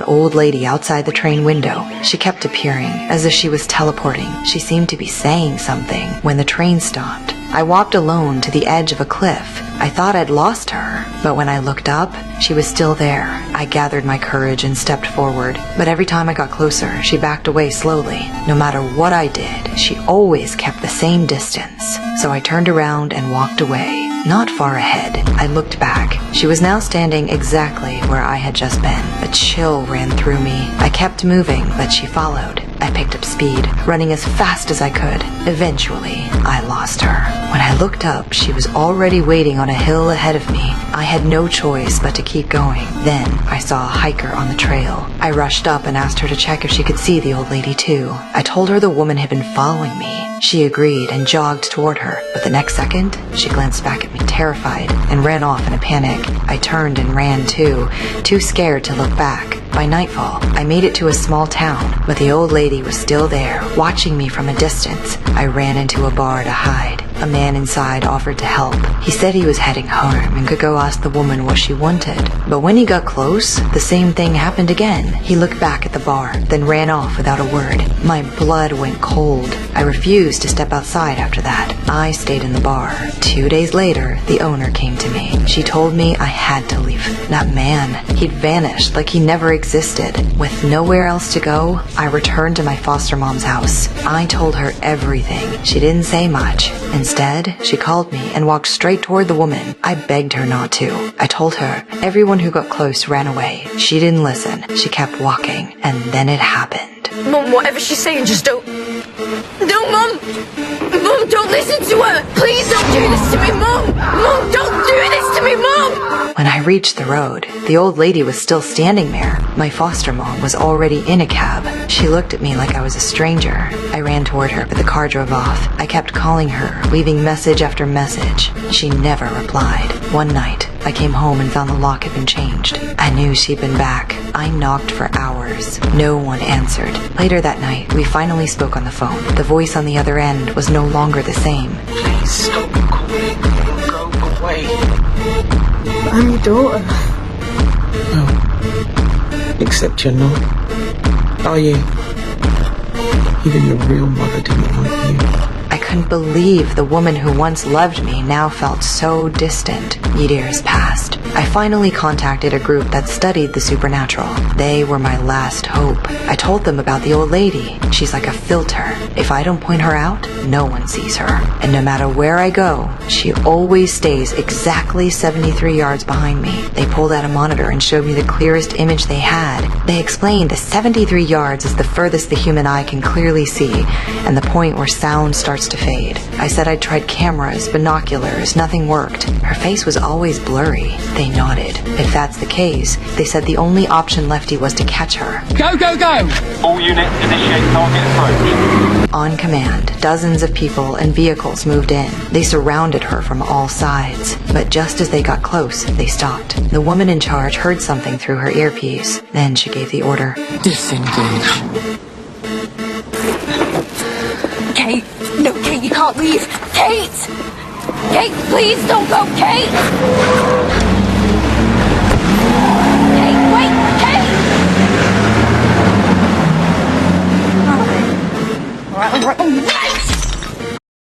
an old lady outside the train window. She kept appearing, as if she was teleporting. She seemed to be saying something when the train stopped. I walked alone to the edge of a cliff. I thought I'd lost her, but when I looked up, she was still there. I gathered my courage and stepped forward, but every time I got closer, she backed away slowly. No matter what I did, she always kept the same distance. So I turned around and walked away. Not far ahead, I looked back. She was now standing exactly where I had just been. A chill ran through me. I kept moving, but she followed. I picked up speed, running as fast as I could. Eventually, I lost her. When I looked up, she was already waiting on a hill ahead of me. I had no choice but to keep going. Then, I saw a hiker on the trail. I rushed up and asked her to check if she could see the old lady too. I told her the woman had been following me. She agreed and jogged toward her, but the next second, she glanced back at me terrified and ran off in a panic. I turned and ran too scared to look back. By nightfall, I made it to a small town, but the old lady was still there, watching me from a distance. I ran into a bar to hide. A man inside offered to help. He said he was heading home and could go ask the woman what she wanted. But when he got close, the same thing happened again. He looked back at the bar, then ran off without a word. My blood went cold. I refused to step outside after that. I stayed in the bar. 2 days later, the owner came to me. She told me I had to leave. That man, he'd vanished like he never existed. With nowhere else to go, I returned to my foster mom's house. I told her everything. She didn't say much. Instead, she called me and walked straight toward the woman. I begged her not to. I told her everyone who got close ran away. She didn't listen. She kept walking, and then it happened. Mom, whatever she's saying, just don't... No, Mom! Mom, don't listen to her! Please don't do this to me, Mom! Mom, don't do this to me, Mom! When I reached the road, the old lady was still standing there. My foster mom was already in a cab. She looked at me like I was a stranger. I ran toward her, but the car drove off. I kept calling her, leaving message after message. She never replied. One night, I came home and found the lock had been changed. I knew she'd been back. I knocked for hours. No one answered. Later that night, we finally spoke on the phone. The voice on the other end was no longer the same. Please stop calling. Go away. I'm your daughter. No. Except you're not. Are you? Even your real mother didn't want you. I couldn't believe the woman who once loved me now felt so distant. Years passed. I finally contacted a group that studied the supernatural. They were my last hope. I told them about the old lady. She's like a filter. If I don't point her out, no one sees her. And no matter where I go, she always stays exactly 73 yards behind me. They pulled out a monitor and showed me the clearest image they had. They explained the 73 yards is the furthest the human eye can clearly see, and the point where sound starts to fade. I said I'd tried cameras, binoculars, nothing worked. Her face was always blurry. They nodded. If that's the case, they said the only option lefty was to catch her. Go, go, go! All units initiate target approach. On command, dozens of people and vehicles moved in. They surrounded her from all sides. But just as they got close, they stopped. The woman in charge heard something through her earpiece. Then she gave the order. Disengage. Kate! No, Kate, you can't leave! Kate! Kate, please don't go, Kate! Kate, wait! Kate! Alright, alright.